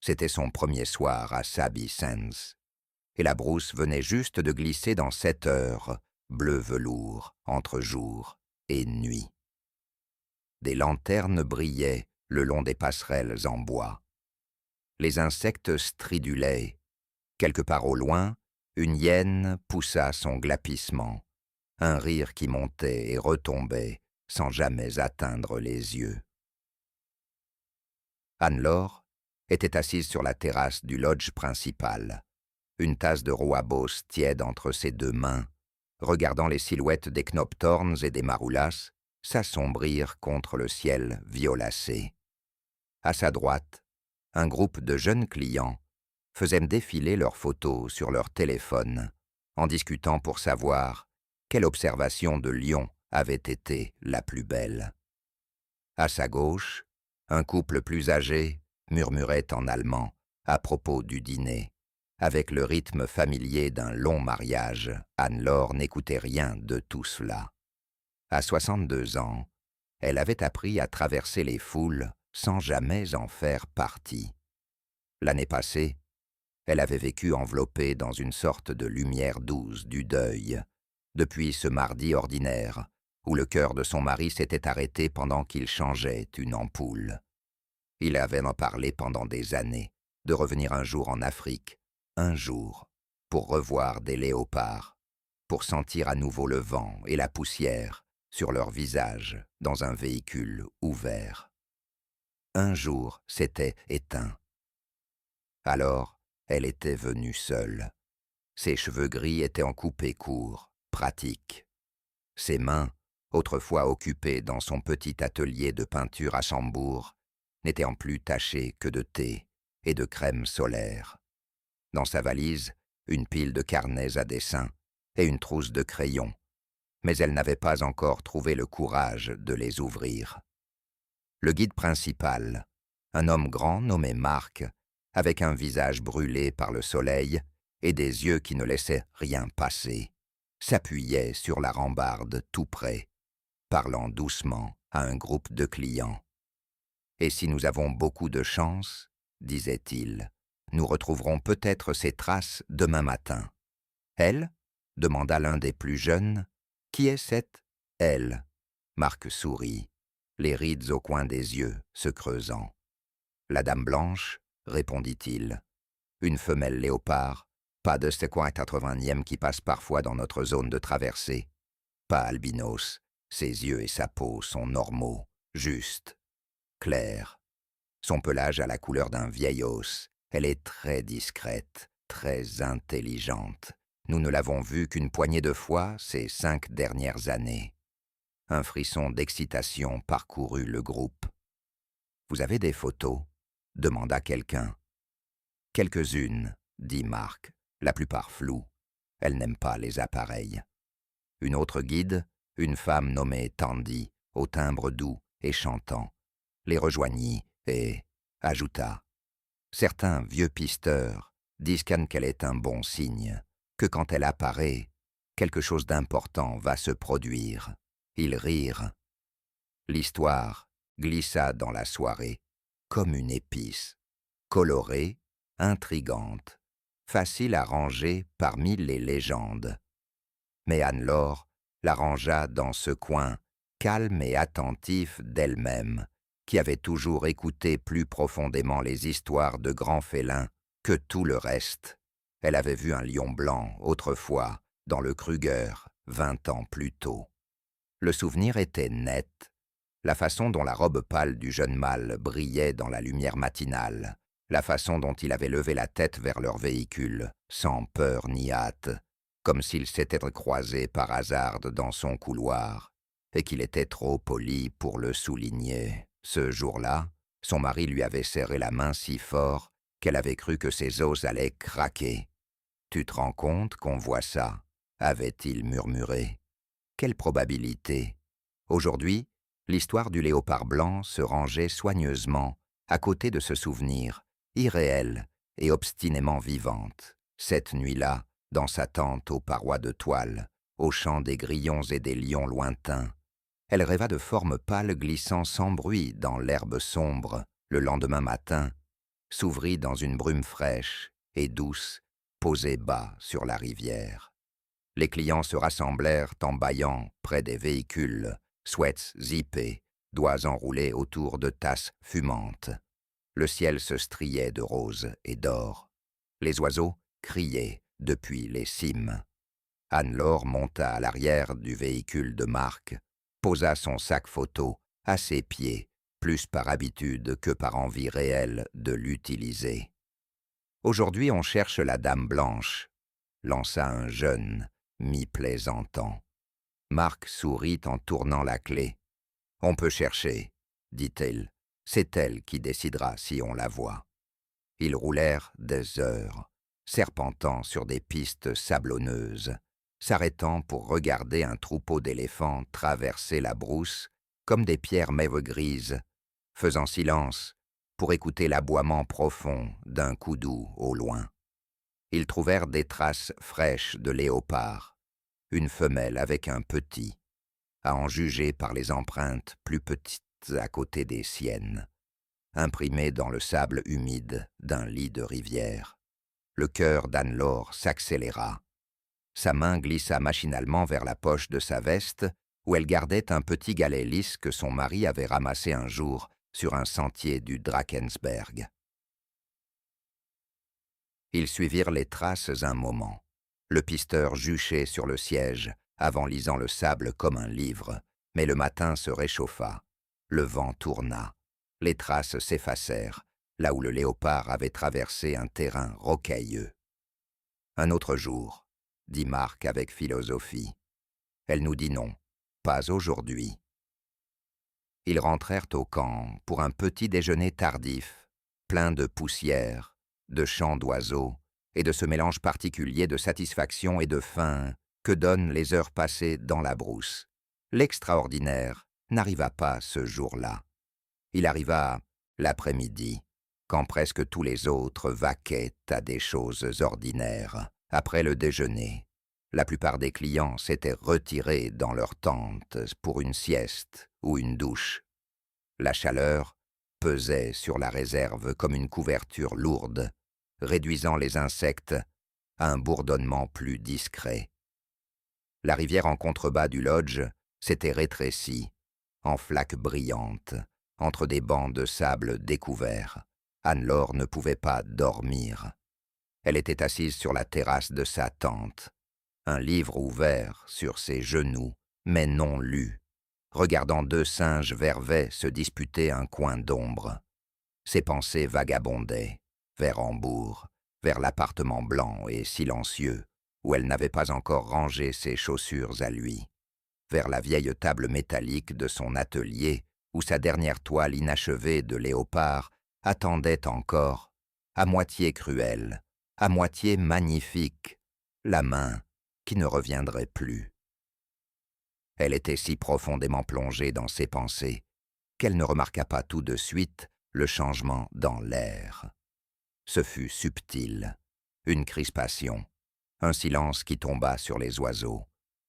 C'était son premier soir à Sabi Sands, et la brousse venait juste de glisser dans 7 heures, bleu velours, entre jour et nuit. Des lanternes brillaient le long des passerelles en bois. Les insectes stridulaient. Quelque part au loin, une hyène poussa son glapissement, un rire qui montait et retombait sans jamais atteindre les yeux. Anne-Laure était assise sur la terrasse du lodge principal, une tasse de rooibos tiède entre ses 2 mains, regardant les silhouettes des knopthorns et des maroulas s'assombrir contre le ciel violacé. À sa droite, un groupe de jeunes clients faisaient défiler leurs photos sur leur téléphone, en discutant pour savoir quelle observation de Lyon avait été la plus belle. À sa gauche, un couple plus âgé murmurait en allemand à propos du dîner. Avec le rythme familier d'un long mariage, Anne-Laure n'écoutait rien de tout cela. À 62 ans, elle avait appris à traverser les foules sans jamais en faire partie. L'année passée, elle avait vécu enveloppée dans une sorte de lumière douce du deuil, depuis ce mardi ordinaire, où le cœur de son mari s'était arrêté pendant qu'il changeait une ampoule. Il avait en parlé pendant des années, de revenir un jour en Afrique, un jour, pour revoir des léopards, pour sentir à nouveau le vent et la poussière sur leur visage dans un véhicule ouvert. Un jour s'était éteint. Alors, elle était venue seule. Ses cheveux gris étaient en coupé court, pratique. Ses mains, autrefois occupées dans son petit atelier de peinture à Chambourg, n'étaient en plus tachées que de thé et de crème solaire. Dans sa valise, une pile de carnets à dessin et une trousse de crayons, mais elle n'avait pas encore trouvé le courage de les ouvrir. Le guide principal, un homme grand nommé Marc, avec un visage brûlé par le soleil et des yeux qui ne laissaient rien passer, s'appuyait sur la rambarde tout près, parlant doucement à un groupe de clients. « Et si nous avons beaucoup de chance, disait-il, nous retrouverons peut-être ces traces demain matin. »« Elle » demanda l'un des plus jeunes. « Qui est cette « elle » Marc sourit, les rides au coin des yeux se creusant. « La dame blanche » répondit-il. « Une femelle léopard, pas de ce coin 80e qui passe parfois dans notre zone de traversée. Pas albinos, ses yeux et sa peau sont normaux, justes, clairs. Son pelage a la couleur d'un vieil os. Elle est très discrète, très intelligente. Nous ne l'avons vue qu'une poignée de fois ces 5 dernières années. » Un frisson d'excitation parcourut le groupe. « Vous avez des photos ?» demanda quelqu'un. « Quelques-unes, » dit Marc, la plupart floues. Elle n'aime pas les appareils. Une autre guide, une femme nommée Tandy, au timbre doux et chantant, les rejoignit et ajouta: « Certains vieux pisteurs disent qu'elle est un bon signe, que quand elle apparaît, quelque chose d'important va se produire. » Ils rirent. L'histoire glissa dans la soirée, comme une épice, colorée, intrigante, facile à ranger parmi les légendes. Mais Anne-Laure la rangea dans ce coin, calme et attentif d'elle-même, qui avait toujours écouté plus profondément les histoires de grands félins que tout le reste. Elle avait vu un lion blanc, autrefois, dans le Kruger, 20 ans plus tôt. Le souvenir était net, la façon dont la robe pâle du jeune mâle brillait dans la lumière matinale, la façon dont il avait levé la tête vers leur véhicule, sans peur ni hâte, comme s'ils s'étaient croisés par hasard dans son couloir, et qu'il était trop poli pour le souligner. Ce jour-là, son mari lui avait serré la main si fort qu'elle avait cru que ses os allaient craquer. « Tu te rends compte qu'on voit ça ?» avait-il murmuré. Quelle probabilité! Aujourd'hui, l'histoire du léopard blanc se rangeait soigneusement à côté de ce souvenir, irréel et obstinément vivante. Cette nuit-là, dans sa tente aux parois de toile, au chant des grillons et des lions lointains, elle rêva de formes pâles glissant sans bruit dans l'herbe sombre le lendemain matin, s'ouvrit dans une brume fraîche et douce, posée bas sur la rivière. Les clients se rassemblèrent en bâillant près des véhicules, sweats zippés, doigts enroulés autour de tasses fumantes. Le ciel se striait de rose et d'or. Les oiseaux criaient depuis les cimes. Anne-Laure monta à l'arrière du véhicule de Marc, posa son sac photo à ses pieds, plus par habitude que par envie réelle de l'utiliser. « Aujourd'hui, on cherche la dame blanche », lança un jeune, mi-plaisantant. Marc sourit en tournant la clé. « On peut chercher, » dit-il. « C'est elle qui décidera si on la voit. » Ils roulèrent des heures, serpentant sur des pistes sablonneuses, s'arrêtant pour regarder un troupeau d'éléphants traverser la brousse comme des pierres mauve grises, faisant silence pour écouter l'aboiement profond d'un koudou au loin. Ils trouvèrent des traces fraîches de léopard, une femelle avec un petit, à en juger par les empreintes plus petites à côté des siennes, imprimées dans le sable humide d'un lit de rivière. Le cœur d'Anne-Laure s'accéléra. Sa main glissa machinalement vers la poche de sa veste, où elle gardait un petit galet lisse que son mari avait ramassé un jour sur un sentier du Drakensberg. Ils suivirent les traces un moment. Le pisteur juchait sur le siège, avant lisant le sable comme un livre, mais le matin se réchauffa. Le vent tourna. Les traces s'effacèrent, là où le léopard avait traversé un terrain rocailleux. « Un autre jour, » dit Marc avec philosophie. Elle nous dit non, pas aujourd'hui. Ils rentrèrent au camp pour un petit déjeuner tardif, plein de poussière, de chants d'oiseaux et de ce mélange particulier de satisfaction et de faim que donnent les heures passées dans la brousse. L'extraordinaire n'arriva pas ce jour-là. Il arriva l'après-midi, quand presque tous les autres vaquaient à des choses ordinaires. Après le déjeuner, la plupart des clients s'étaient retirés dans leurs tentes pour une sieste ou une douche. La chaleur pesait sur la réserve comme une couverture lourde, réduisant les insectes à un bourdonnement plus discret. La rivière en contrebas du lodge s'était rétrécie, en flaques brillantes, entre des bancs de sable découverts. Anne-Laure ne pouvait pas dormir. Elle était assise sur la terrasse de sa tente, un livre ouvert sur ses genoux, mais non lu, regardant deux singes vervets se disputer un coin d'ombre. Ses pensées vagabondaient, vers Hambourg, vers l'appartement blanc et silencieux, où elle n'avait pas encore rangé ses chaussures à lui, vers la vieille table métallique de son atelier, où sa dernière toile inachevée de léopard attendait encore, à moitié cruelle, à moitié magnifique, la main qui ne reviendrait plus. Elle était si profondément plongée dans ses pensées qu'elle ne remarqua pas tout de suite le changement dans l'air. Ce fut subtil, une crispation, un silence qui tomba sur les oiseaux.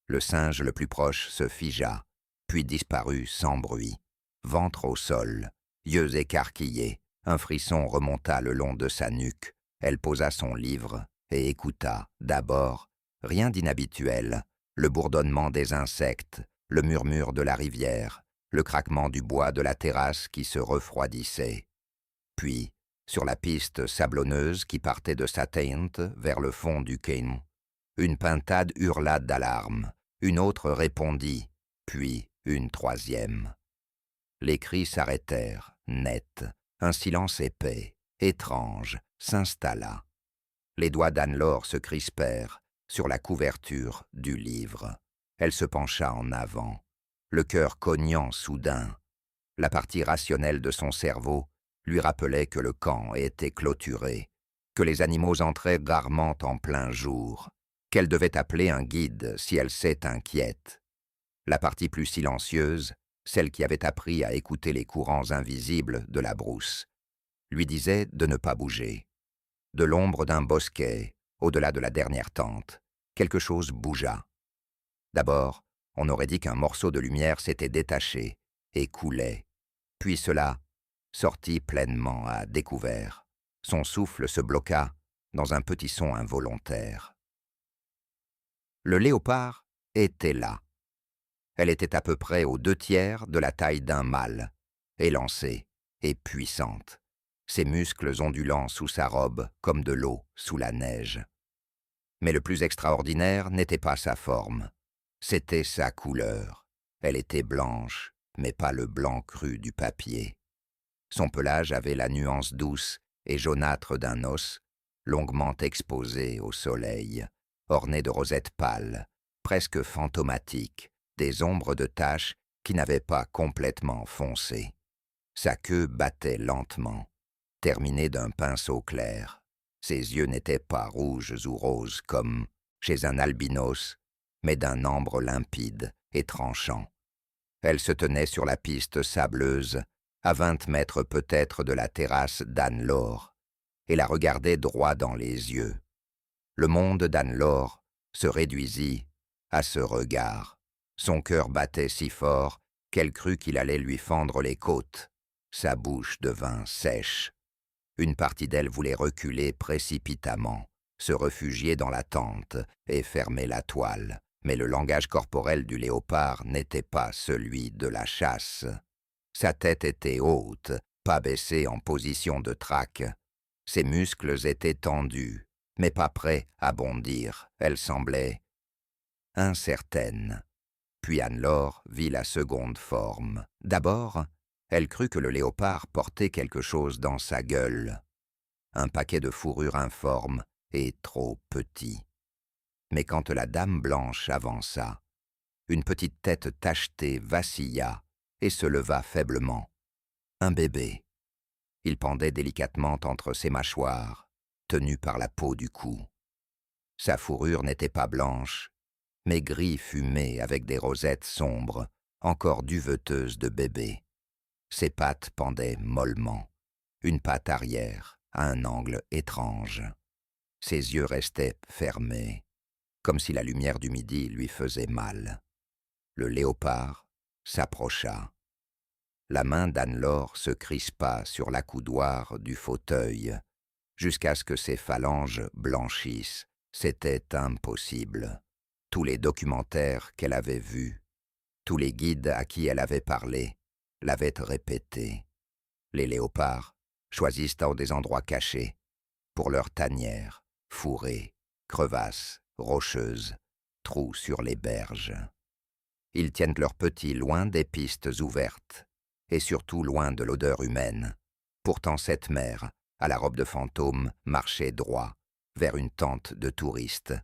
Le singe le plus proche se figea, puis disparut sans bruit, ventre au sol, yeux écarquillés. Un frisson remonta le long de sa nuque. Elle posa son livre et écouta, d'abord, rien d'inhabituel, le bourdonnement des insectes, le murmure de la rivière, le craquement du bois de la terrasse qui se refroidissait. Puis, sur la piste sablonneuse qui partait de Saint-Aint vers le fond du Cain, une pintade hurla d'alarme, une autre répondit, puis une troisième. Les cris s'arrêtèrent, nets. Un silence épais, étrange, s'installa. Les doigts d'Anne-Laure se crispèrent sur la couverture du livre. Elle se pencha en avant, le cœur cognant soudain. La partie rationnelle de son cerveau lui rappelait que le camp était clôturé, que les animaux entraient rarement en plein jour, qu'elle devait appeler un guide si elle s'inquiète. La partie plus silencieuse, celle qui avait appris à écouter les courants invisibles de la brousse, lui disait de ne pas bouger. De l'ombre d'un bosquet, au-delà de la dernière tente, quelque chose bougea. D'abord, on aurait dit qu'un morceau de lumière s'était détaché et coulait, puis cela sortit pleinement à découvert, Son souffle se bloqua dans un petit son involontaire. Le léopard était là. Elle était à peu près aux 2/3 de la taille d'un mâle, élancée et puissante, ses muscles ondulants sous sa robe comme de l'eau sous la neige. Mais le plus extraordinaire n'était pas sa forme, c'était sa couleur. Elle était blanche, mais pas le blanc cru du papier. Son pelage avait la nuance douce et jaunâtre d'un os, longuement exposé au soleil, orné de rosettes pâles, presque fantomatiques, des ombres de taches qui n'avaient pas complètement foncé. Sa queue battait lentement, terminée d'un pinceau clair. Ses yeux n'étaient pas rouges ou roses comme chez un albinos, mais d'un ambre limpide et tranchant. Elle se tenait sur la piste sableuse, à 20 mètres peut-être de la terrasse d'Anne-Laure, et la regardait droit dans les yeux. Le monde d'Anne-Laure se réduisit à ce regard. Son cœur battait si fort qu'elle crut qu'il allait lui fendre les côtes. Sa bouche devint sèche. Une partie d'elle voulait reculer précipitamment, se réfugier dans la tente et fermer la toile. Mais le langage corporel du léopard n'était pas celui de la chasse. Sa tête était haute, pas baissée en position de traque. Ses muscles étaient tendus, mais pas prêts à bondir. Elle semblait incertaine. Puis Anne-Laure vit la seconde forme. D'abord, elle crut que le léopard portait quelque chose dans sa gueule. Un paquet de fourrure informe et trop petit. Mais quand la dame blanche avança, une petite tête tachetée vacilla et se leva faiblement. Un bébé. Il pendait délicatement entre ses mâchoires, tenu par la peau du cou. Sa fourrure n'était pas blanche, mais gris fumé avec des rosettes sombres, encore duveteuses de bébé. Ses pattes pendaient mollement, une patte arrière, à un angle étrange. Ses yeux restaient fermés, comme si la lumière du midi lui faisait mal. Le léopard s'approcha. La main d'Anne-Laure se crispa sur l'accoudoir du fauteuil, jusqu'à ce que ses phalanges blanchissent. C'était impossible. Tous les documentaires qu'elle avait vus, tous les guides à qui elle avait parlé, l'avaient répété. Les léopards choisissent dans des endroits cachés, pour leurs tanières, fourrées, crevasses, rocheuses, trous sur les berges. Ils tiennent leurs petits loin des pistes ouvertes, et surtout loin de l'odeur humaine. Pourtant cette mère, à la robe de fantôme, marchait droit, vers une tente de touristes,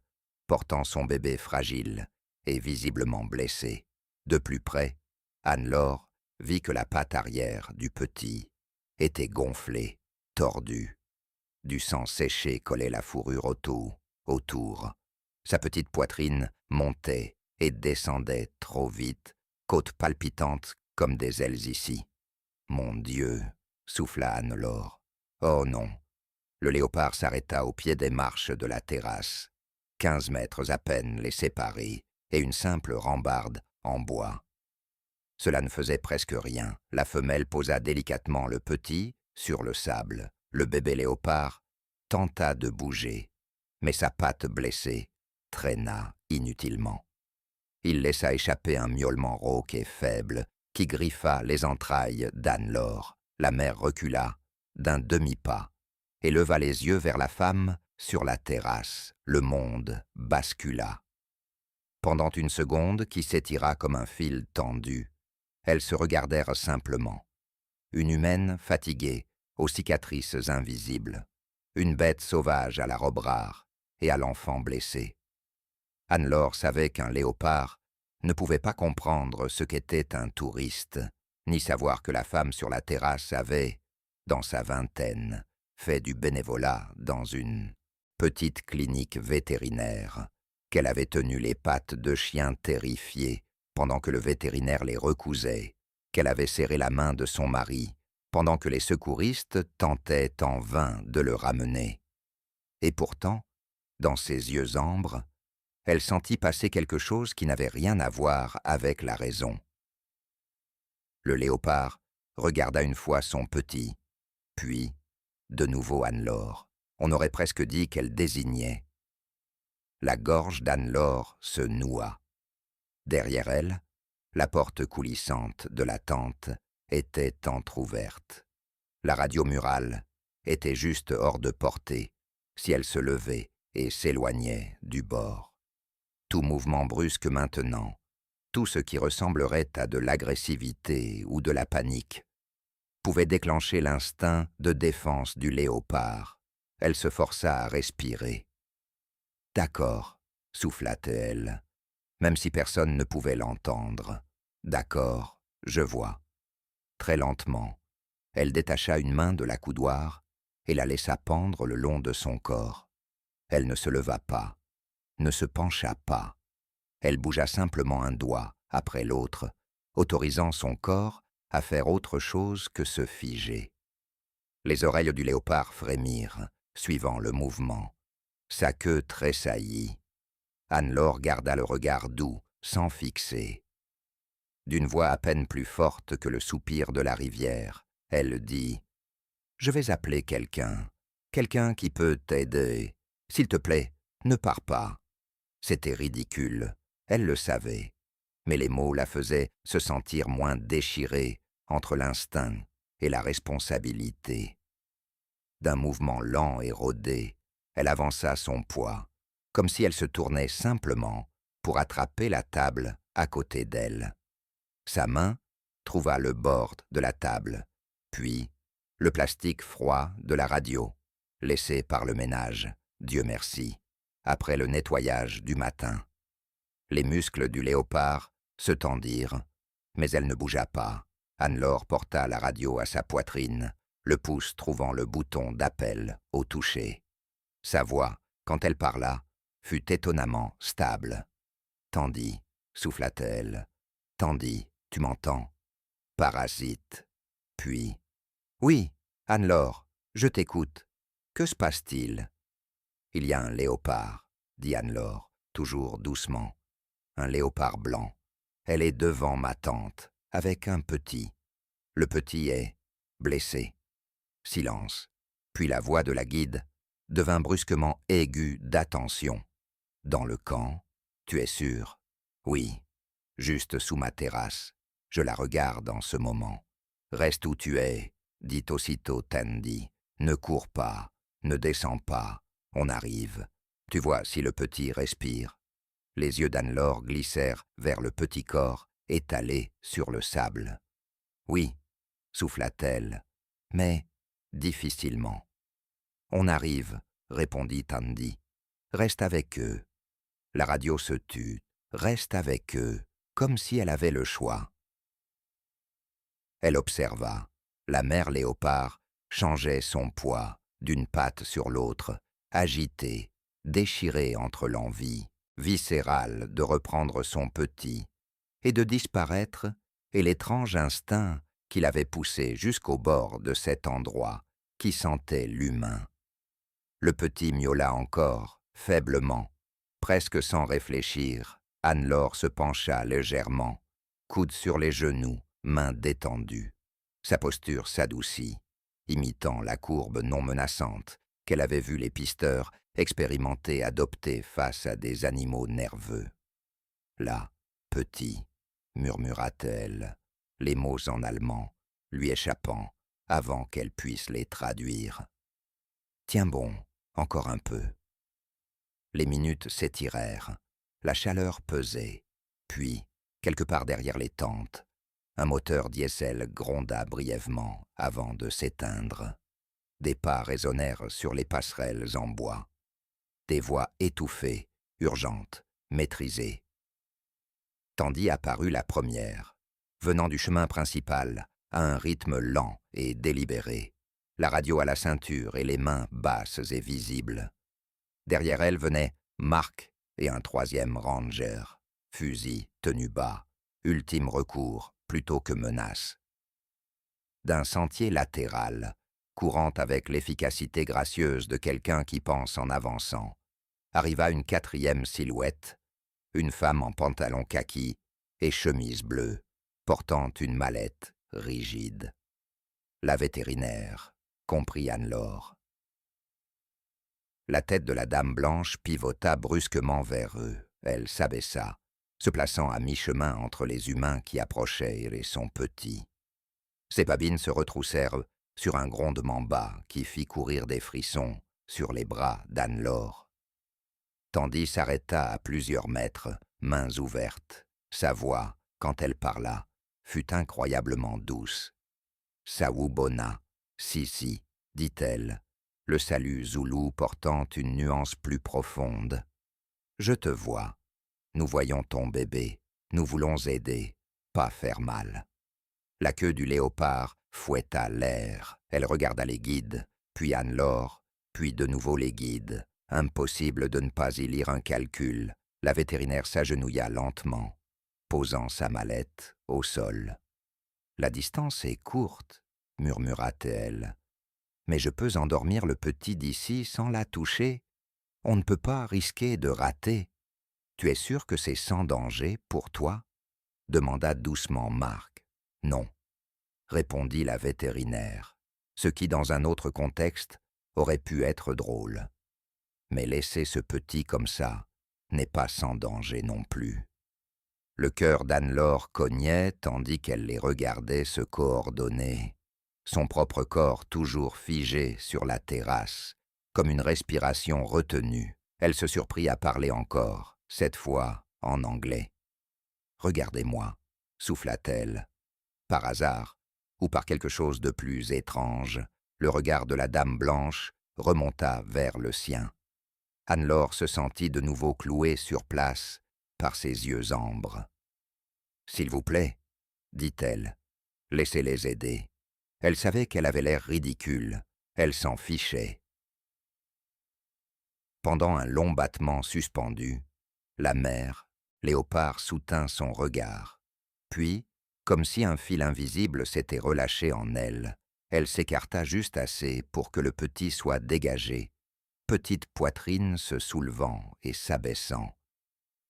portant son bébé fragile et visiblement blessé. De plus près, Anne-Laure vit que la patte arrière du petit était gonflée, tordue. Du sang séché collait la fourrure autour. Sa petite poitrine montait et descendait trop vite, côtes palpitantes comme des ailes ici. « Mon Dieu !» souffla Anne-Laure. « Oh non !» Le léopard s'arrêta au pied des marches de la terrasse. 15 mètres à peine les séparaient, et une simple rambarde en bois. Cela ne faisait presque rien. La femelle posa délicatement le petit sur le sable. Le bébé léopard tenta de bouger, mais sa patte blessée traîna inutilement. Il laissa échapper un miaulement rauque et faible qui griffa les entrailles d'Anne-Laure. La mère recula d'un demi-pas et leva les yeux vers la femme sur la terrasse. Le monde bascula. Pendant une seconde qui s'étira comme un fil tendu, elles se regardèrent simplement. Une humaine fatiguée, aux cicatrices invisibles. Une bête sauvage à la robe rare et à l'enfant blessé. Anne-Laure savait qu'un léopard ne pouvait pas comprendre ce qu'était un touriste, ni savoir que la femme sur la terrasse avait, dans sa vingtaine, fait du bénévolat dans une petite clinique vétérinaire, qu'elle avait tenu les pattes de chien terrifiés pendant que le vétérinaire les recousait, qu'elle avait serré la main de son mari pendant que les secouristes tentaient en vain de le ramener. Et pourtant, dans ses yeux ambres, elle sentit passer quelque chose qui n'avait rien à voir avec la raison. Le léopard regarda une fois son petit, puis De nouveau Anne-Laure. On aurait presque dit qu'elle désignait. La gorge d'Anne-Laure se noua. Derrière elle, la porte coulissante de la tente était entr'ouverte. La radio murale était juste hors de portée, si elle se levait et s'éloignait du bord. Tout mouvement brusque maintenant, tout ce qui ressemblerait à de l'agressivité ou de la panique, pouvait déclencher l'instinct de défense du léopard. Elle se força à respirer. « D'accord », souffla-t-elle, même si personne ne pouvait l'entendre. « D'accord, je vois. » Très lentement, elle détacha une main de la coudoir et la laissa pendre le long de son corps. Elle ne se leva pas, ne se pencha pas. Elle bougea simplement un doigt après l'autre, autorisant son corps à faire autre chose que se figer. Les oreilles du léopard frémirent, suivant le mouvement. Sa queue tressaillit. Anne-Laure garda le regard doux, sans fixer. D'une voix à peine plus forte que le soupir de la rivière, elle dit « Je vais appeler quelqu'un qui peut t'aider. S'il te plaît, ne pars pas. » C'était ridicule, elle le savait, mais les mots la faisaient se sentir moins déchirée entre l'instinct et la responsabilité. D'un mouvement lent et rodé, elle avança son poids, comme si elle se tournait simplement pour attraper la table à côté d'elle. Sa main trouva le bord de la table, puis le plastique froid de la radio, laissé par le ménage, Dieu merci, après le nettoyage du matin. Les muscles du léopard se tendirent, mais elle ne bougea pas. Anne-Laure porta la radio à sa poitrine, le pouce trouvant le bouton d'appel au toucher. Sa voix, quand elle parla, fut étonnamment stable. « Tandy, » souffla-t-elle. « Tandy, tu m'entends? Parasite. » Puis, « Oui, Anne-Laure, je t'écoute. Que se passe-t-il? » « Il y a un léopard, » dit Anne-Laure, toujours doucement. « Un léopard blanc. Elle est devant ma tente, avec un petit. Le petit est blessé. » Silence. Puis la voix de la guide devint brusquement aiguë d'attention. « Dans le camp, tu es sûr? »« Oui, juste sous ma terrasse. Je la regarde en ce moment. »« Reste où tu es, » dit aussitôt Tandy. « Ne cours pas, ne descends pas. On arrive. Tu vois si le petit respire. » Les yeux d'Anne-Laure glissèrent vers le petit corps étalé sur le sable. « Oui, » souffla-t-elle, mais difficilement. « On arrive, » répondit Tandy. « Reste avec eux. » La radio se tut. « Reste avec eux, comme si elle avait le choix. » Elle observa. La mère léopard changeait son poids d'une patte sur l'autre, agitée, déchirée entre l'envie viscérale de reprendre son petit et de disparaître et l'étrange instinct qui l'avait poussé jusqu'au bord de cet endroit qui sentait l'humain. Le petit miaula encore, faiblement, presque sans réfléchir. Anne-Laure se pencha légèrement, coude sur les genoux, mains détendues. Sa posture s'adoucit, imitant la courbe non menaçante qu'elle avait vu les pisteurs expérimenter adopter face à des animaux nerveux. « Là, petit », murmura-t-elle, les mots en allemand, lui échappant avant qu'elle puisse les traduire. « Tiens bon, encore un peu. » Les minutes s'étirèrent, la chaleur pesait, puis, quelque part derrière les tentes, un moteur diesel gronda brièvement avant de s'éteindre. Des pas résonnèrent sur les passerelles en bois. Des voix étouffées, urgentes, maîtrisées. Tandy apparut la première, venant du chemin principal, à un rythme lent et délibéré, la radio à la ceinture et les mains basses et visibles. Derrière elle venaient Marc et un troisième ranger, fusil tenu bas, ultime recours plutôt que menace. D'un sentier latéral, courant avec l'efficacité gracieuse de quelqu'un qui pense en avançant, arriva une quatrième silhouette, une femme en pantalon kaki et chemise bleue, portant une mallette rigide. La vétérinaire, comprit Anne-Laure. La tête de la dame blanche pivota brusquement vers eux. Elle s'abaissa, se plaçant à mi-chemin entre les humains qui approchaient et son petit. Ses babines se retroussèrent sur un grondement bas qui fit courir des frissons sur les bras d'Anne-Laure. Tandy s'arrêta à plusieurs mètres, mains ouvertes. Sa voix, quand elle parla, fut incroyablement douce. « Sawubona, si, dit-elle, le salut zoulou portant une nuance plus profonde. Je te vois. Nous voyons ton bébé. Nous voulons aider, pas faire mal. » La queue du léopard fouetta l'air. Elle regarda les guides, puis Anne-Laure, puis de nouveau les guides. Impossible de ne pas y lire un calcul. La vétérinaire s'agenouilla lentement, posant sa mallette au sol. « La distance est courte, murmura-t-elle. Mais je peux endormir le petit d'ici sans la toucher. On ne peut pas risquer de rater. Tu es sûr que c'est sans danger pour toi ?» demanda doucement Marc. « Non, » répondit la vétérinaire, ce qui, dans un autre contexte, aurait pu être drôle. Mais laisser ce petit comme ça n'est pas sans danger non plus. Le cœur d'Anne-Laure cognait tandis qu'elle les regardait se coordonner, son propre corps toujours figé sur la terrasse, comme une respiration retenue. Elle se surprit à parler encore, cette fois en anglais. « Regardez-moi, » souffla-t-elle. Par hasard, ou par quelque chose de plus étrange, le regard de la dame blanche remonta vers le sien. Anne-Laure se sentit de nouveau clouée sur place par ses yeux ambres. « S'il vous plaît, » dit-elle, « laissez-les aider. » Elle savait qu'elle avait l'air ridicule, elle s'en fichait. Pendant un long battement suspendu, la mère, Léopard soutint son regard. Puis, comme si un fil invisible s'était relâché en elle, elle s'écarta juste assez pour que le petit soit dégagé, petite poitrine se soulevant et s'abaissant.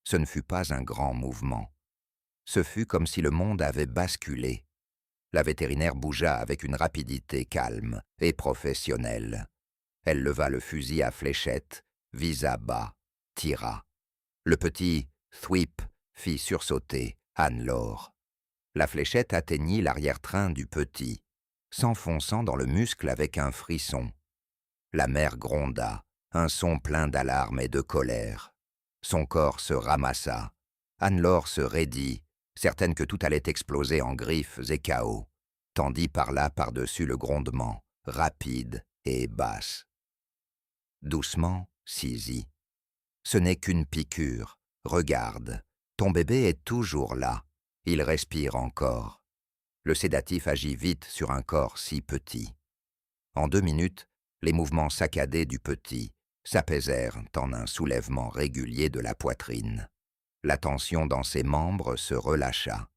Ce ne fut pas un grand mouvement. Ce fut comme si le monde avait basculé. La vétérinaire bougea avec une rapidité calme et professionnelle. Elle leva le fusil à fléchette, visa bas, tira. Le petit « thwip » fit sursauter Anne-Laure. La fléchette atteignit l'arrière-train du petit, s'enfonçant dans le muscle avec un frisson. La mère gronda, un son plein d'alarme et de colère. Son corps se ramassa. Anne-Laure se raidit, certaine que tout allait exploser en griffes et chaos. Tandy parla par-dessus le grondement, rapide et basse. « Doucement, Sisi. Ce n'est qu'une piqûre. Regarde, ton bébé est toujours là. Il respire encore. » Le sédatif agit vite sur un corps si petit. En 2 minutes, les mouvements saccadés du petit s'apaisèrent en un soulèvement régulier de la poitrine. La tension dans ses membres se relâcha.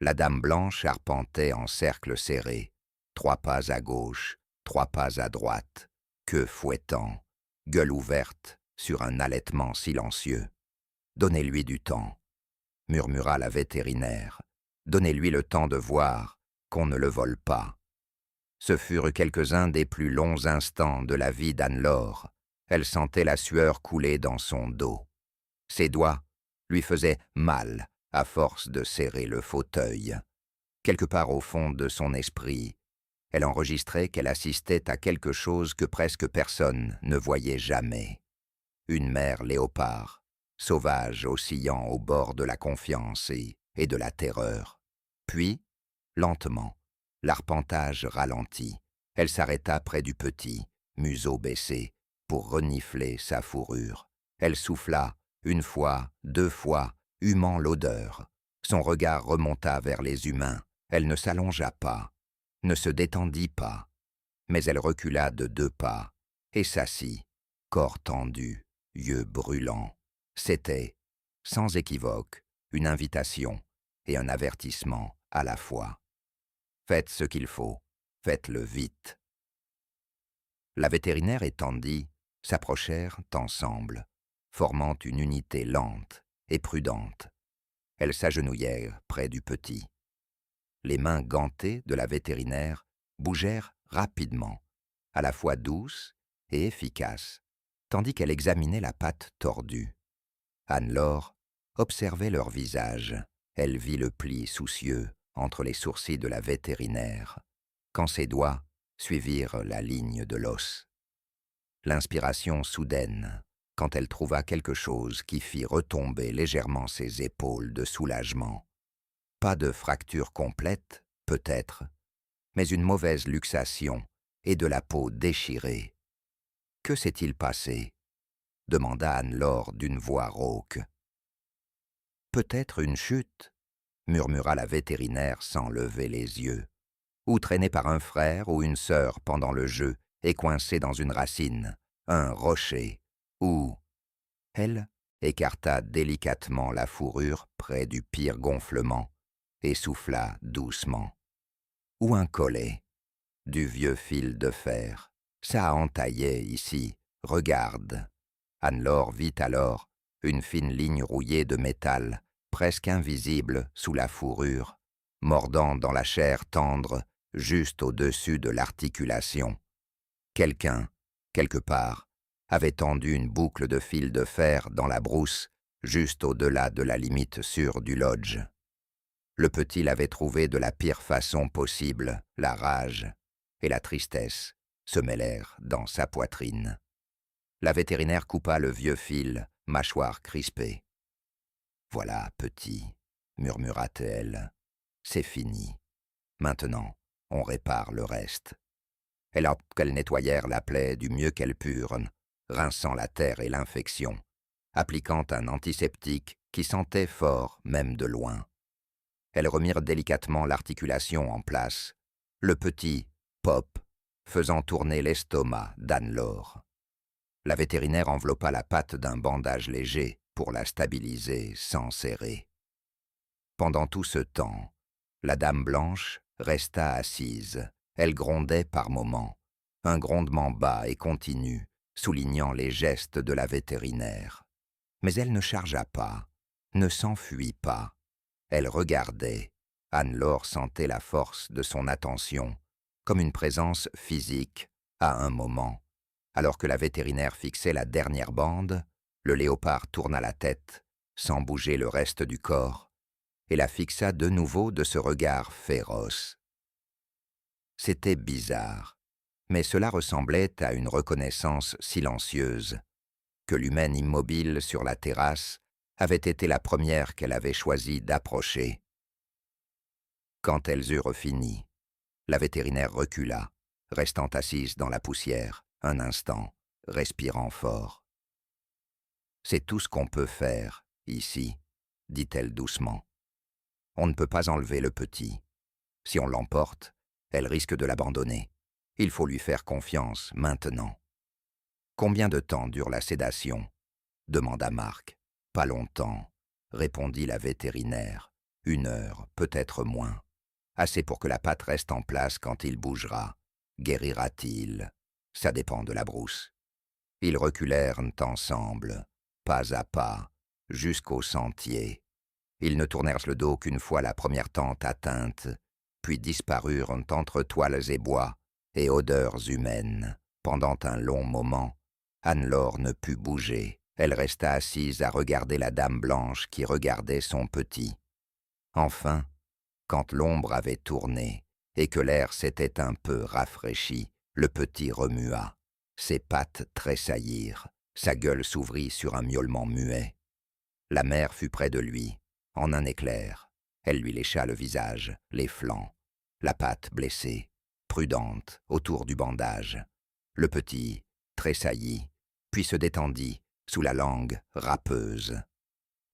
La dame blanche arpentait en cercle serré, 3 pas à gauche, 3 pas à droite, queue fouettant, gueule ouverte sur un allaitement silencieux. « Donnez-lui du temps, » murmura la vétérinaire. « Donnez-lui le temps de voir qu'on ne le vole pas. » Ce furent quelques-uns des plus longs instants de la vie d'Anne-Laure. Elle sentait la sueur couler dans son dos. Ses doigts lui faisaient mal à force de serrer le fauteuil. Quelque part au fond de son esprit, elle enregistrait qu'elle assistait à quelque chose que presque personne ne voyait jamais. Une mère léopard, sauvage oscillant au bord de la confiance et de la terreur. Puis, lentement, l'arpentage ralentit. Elle s'arrêta près du petit, museau baissé, pour renifler sa fourrure. Elle souffla, 1 fois, 2 fois, humant l'odeur. Son regard remonta vers les humains. Elle ne s'allongea pas, ne se détendit pas, mais elle recula de 2 pas et s'assit, corps tendu, yeux brûlants. C'était, sans équivoque, une invitation et un avertissement à la fois. Faites ce qu'il faut, faites-le vite. La vétérinaire et Tandy s'approchèrent ensemble, formant une unité lente et prudente. Elles s'agenouillèrent près du petit. Les mains gantées de la vétérinaire bougèrent rapidement, à la fois douce et efficace, tandis qu'elle examinait la patte tordue. Anne-Laure observait leur visage. Elle vit le pli soucieux entre les sourcils de la vétérinaire, quand ses doigts suivirent la ligne de l'os. L'inspiration soudaine, quand elle trouva quelque chose qui fit retomber légèrement ses épaules de soulagement. Pas de fracture complète, peut-être, mais une mauvaise luxation et de la peau déchirée. « Que s'est-il passé ?» demanda Anne-Laure d'une voix rauque. « Peut-être une chute » murmura la vétérinaire sans lever les yeux. « Ou traîné par un frère ou une sœur pendant le jeu et coincé dans une racine, un rocher, ou... » Elle écarta délicatement la fourrure près du pire gonflement et souffla doucement. « Ou un collet, du vieux fil de fer. Ça entaillait ici, regarde. » Anne-Laure vit alors une fine ligne rouillée de métal, presque invisible sous la fourrure, mordant dans la chair tendre, juste au-dessus de l'articulation. Quelqu'un, quelque part, avait tendu une boucle de fil de fer dans la brousse, juste au-delà de la limite sûre du lodge. Le petit l'avait trouvé de la pire façon possible, la rage et la tristesse se mêlèrent dans sa poitrine. La vétérinaire coupa le vieux fil, mâchoire crispée. « Voilà, petit, » murmura-t-elle, « c'est fini. Maintenant, on répare le reste. » Qu'elles nettoyèrent la plaie du mieux qu'elles purent, rinçant la terre et l'infection, appliquant un antiseptique qui sentait fort, même de loin. Elles remirent délicatement l'articulation en place, le petit pop faisant tourner l'estomac d'Anne-Laure. La vétérinaire enveloppa la patte d'un bandage léger pour la stabiliser sans serrer. Pendant tout ce temps, la dame blanche resta assise. Elle grondait par moments, un grondement bas et continu, soulignant les gestes de la vétérinaire. Mais elle ne chargea pas, ne s'enfuit pas. Elle regardait. Anne-Laure sentait la force de son attention, comme une présence physique, à un moment. Alors que la vétérinaire fixait la dernière bande, le léopard tourna la tête, sans bouger le reste du corps, et la fixa de nouveau de ce regard féroce. C'était bizarre, mais cela ressemblait à une reconnaissance silencieuse, que l'humaine immobile sur la terrasse avait été la première qu'elle avait choisi d'approcher. Quand elles eurent fini, la vétérinaire recula, restant assise dans la poussière, un instant, respirant fort. « C'est tout ce qu'on peut faire, ici, » dit-elle doucement. « On ne peut pas enlever le petit. Si on l'emporte, elle risque de l'abandonner. Il faut lui faire confiance maintenant. »« Combien de temps dure la sédation ?» demanda Marc. « Pas longtemps, » répondit la vétérinaire. « 1 heure, peut-être moins. Assez pour que la patte reste en place quand il bougera. Guérira-t-il ? Ça dépend de la brousse. » Ils reculèrent ensemble, pas à pas, jusqu'au sentier. Ils ne tournèrent le dos qu'une fois la première tente atteinte, puis disparurent entre toiles et bois et odeurs humaines. Pendant un long moment, Anne-Laure ne put bouger. Elle resta assise à regarder la dame blanche qui regardait son petit. Enfin, quand l'ombre avait tourné et que l'air s'était un peu rafraîchi, le petit remua. Ses pattes tressaillirent, sa gueule s'ouvrit sur un miaulement muet. La mère fut près de lui, en un éclair. Elle lui lécha le visage, les flancs, la patte blessée, prudente, autour du bandage. Le petit tressaillit, puis se détendit, sous la langue râpeuse.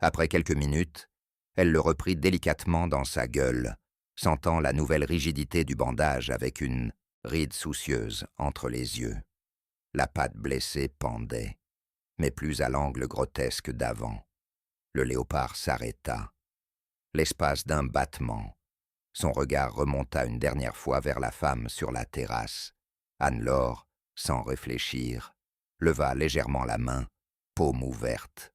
Après quelques minutes, elle le reprit délicatement dans sa gueule, sentant la nouvelle rigidité du bandage avec une ride soucieuse entre les yeux. La patte blessée pendait, mais plus à l'angle grotesque d'avant. Le léopard s'arrêta. L'espace d'un battement, son regard remonta une dernière fois vers la femme sur la terrasse. Anne-Laure, sans réfléchir, leva légèrement la main, paume ouverte.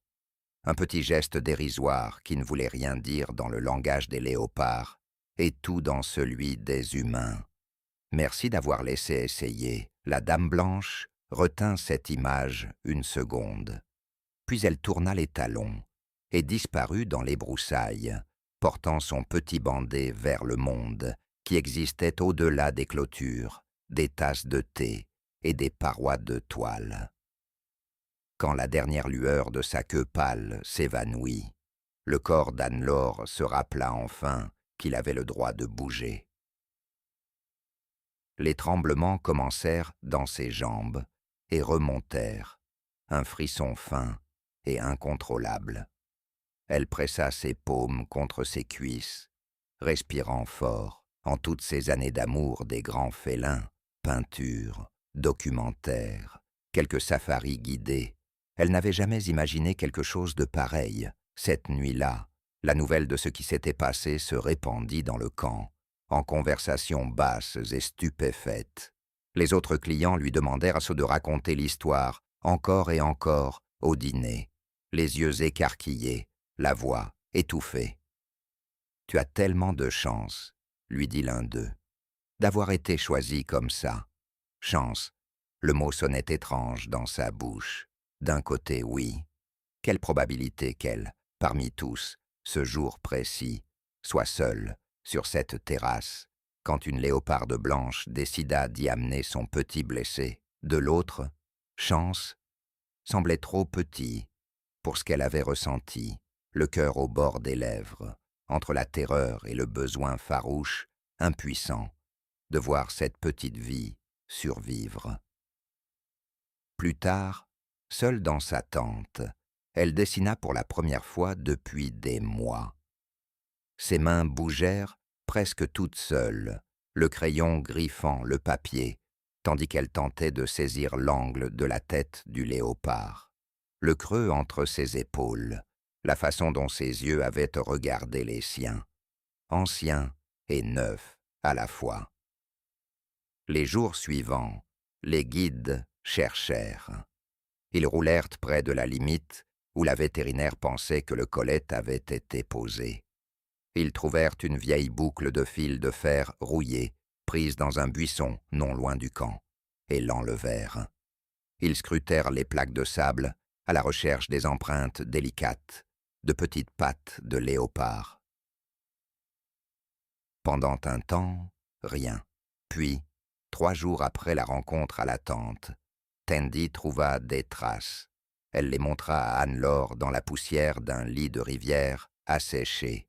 Un petit geste dérisoire qui ne voulait rien dire dans le langage des léopards et tout dans celui des humains. Merci d'avoir laissé essayer. La Dame Blanche retint cette image une seconde. Puis elle tourna les talons et disparut dans les broussailles, portant son petit bandet vers le monde qui existait au-delà des clôtures, des tasses de thé et des parois de toile. Quand la dernière lueur de sa queue pâle s'évanouit, le corps d'Anne-Laure se rappela enfin qu'il avait le droit de bouger. Les tremblements commencèrent dans ses jambes et remontèrent, un frisson fin et incontrôlable. Elle pressa ses paumes contre ses cuisses, respirant fort, en toutes ces années d'amour des grands félins, peintures, documentaires, quelques safaris guidés. Elle n'avait jamais imaginé quelque chose de pareil. Cette nuit-là, la nouvelle de ce qui s'était passé se répandit dans le camp, en conversations basses et stupéfaites. Les autres clients lui demandèrent à ceux de raconter l'histoire, encore et encore, au dîner, les yeux écarquillés, la voix étouffée. « Tu as tellement de chance, » lui dit l'un d'eux, « d'avoir été choisi comme ça. Chance, le mot sonnait étrange dans sa bouche. D'un côté, oui. Quelle probabilité qu'elle, parmi tous, ce jour précis, soit seule, sur cette terrasse, quand une léoparde blanche décida d'y amener son petit blessé. De l'autre, chance, semblait trop petit pour ce qu'elle avait ressenti, le cœur au bord des lèvres, entre la terreur et le besoin farouche, impuissant, de voir cette petite vie survivre. Plus tard, seule dans sa tente, elle dessina pour la première fois depuis des mois. Ses mains bougèrent presque toutes seules, le crayon griffant le papier, tandis qu'elle tentait de saisir l'angle de la tête du léopard, le creux entre ses épaules, la façon dont ses yeux avaient regardé les siens, anciens et neufs à la fois. Les jours suivants, les guides cherchèrent. Ils roulèrent près de la limite où la vétérinaire pensait que le collet avait été posé. Ils trouvèrent une vieille boucle de fil de fer rouillée, prise dans un buisson non loin du camp, et l'enlevèrent. Ils scrutèrent les plaques de sable à la recherche des empreintes délicates, de petites pattes de léopard. Pendant un temps, rien. Puis, 3 jours après la rencontre à la tente, Tandy trouva des traces. Elle les montra à Anne-Laure dans la poussière d'un lit de rivière asséché.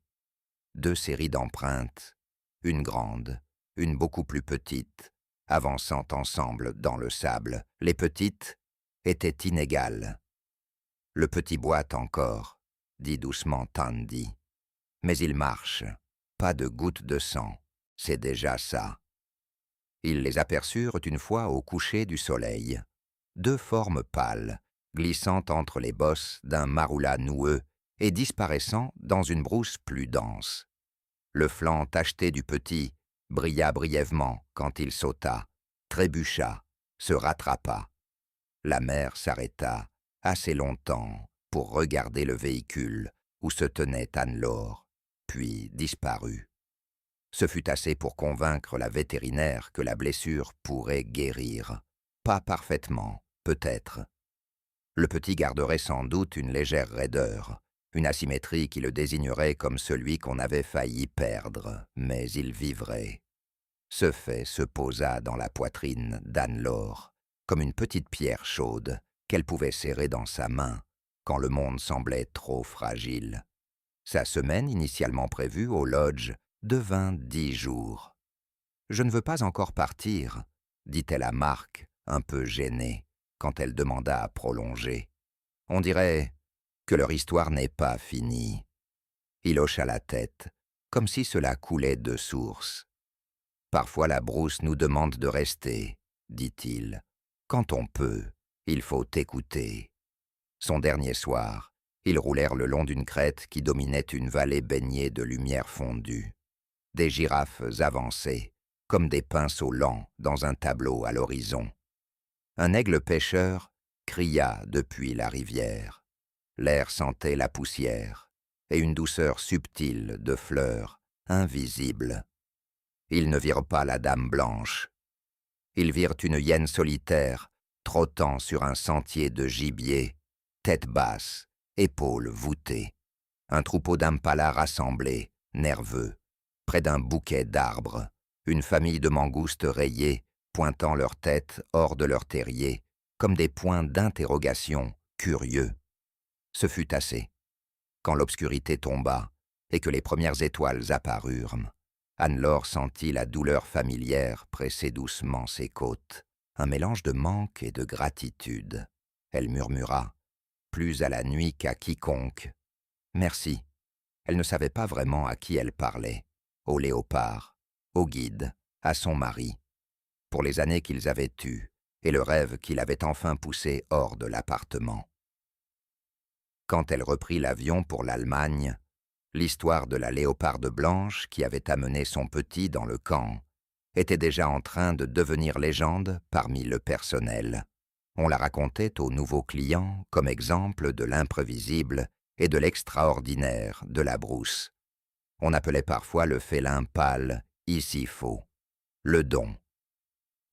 2 séries d'empreintes, une grande, une beaucoup plus petite, avançant ensemble dans le sable. Les petites étaient inégales. « Le petit boite encore, » dit doucement Tandy. « Mais il marche, pas de goutte de sang, c'est déjà ça. » Ils les aperçurent une fois au coucher du soleil. 2 formes pâles, glissant entre les bosses d'un maroula noueux et disparaissant dans une brousse plus dense. Le flanc tacheté du petit brilla brièvement quand il sauta, trébucha, se rattrapa. La mère s'arrêta assez longtemps pour regarder le véhicule où se tenait Anne-Laure, puis disparut. Ce fut assez pour convaincre la vétérinaire que la blessure pourrait guérir. Pas parfaitement, peut-être. Le petit garderait sans doute une légère raideur, une asymétrie qui le désignerait comme celui qu'on avait failli perdre, mais il vivrait. Ce fait se posa dans la poitrine d'Anne-Laure, comme une petite pierre chaude qu'elle pouvait serrer dans sa main quand le monde semblait trop fragile. Sa semaine initialement prévue au lodge devint 10 jours. « Je ne veux pas encore partir, » dit-elle à Marc, un peu gênée, quand elle demanda à prolonger. « On dirait que leur histoire n'est pas finie. » Il hocha la tête, comme si cela coulait de source. « Parfois la brousse nous demande de rester, » dit-il. « Quand on peut, il faut écouter. » Son dernier soir, ils roulèrent le long d'une crête qui dominait une vallée baignée de lumière fondue. Des girafes avançaient, comme des pinceaux lents dans un tableau à l'horizon. Un aigle pêcheur cria depuis la rivière. L'air sentait la poussière et une douceur subtile de fleurs, invisibles. Ils ne virent pas la Dame Blanche, Ils virent une hyène solitaire, trottant sur un sentier de gibier, tête basse, épaules voûtées. Un troupeau d'impalas rassemblés, nerveux, près d'un bouquet d'arbres, une famille de mangoustes rayées, pointant leur tête hors de leur terrier, comme des points d'interrogation, curieux. Ce fut assez. Quand l'obscurité tomba et que les premières étoiles apparurent, Anne-Laure sentit la douleur familière presser doucement ses côtes, un mélange de manque et de gratitude. Elle murmura, plus à la nuit qu'à quiconque, « Merci ». Elle ne savait pas vraiment à qui elle parlait, au léopard, au guide, à son mari, pour les années qu'ils avaient eues et le rêve qu'il avait enfin poussé hors de l'appartement. Quand elle reprit l'avion pour l'Allemagne, l'histoire de la léoparde blanche qui avait amené son petit dans le camp était déjà en train de devenir légende parmi le personnel. On la racontait aux nouveaux clients comme exemple de l'imprévisible et de l'extraordinaire de la brousse. On appelait parfois le félin pâle Icipho, le don.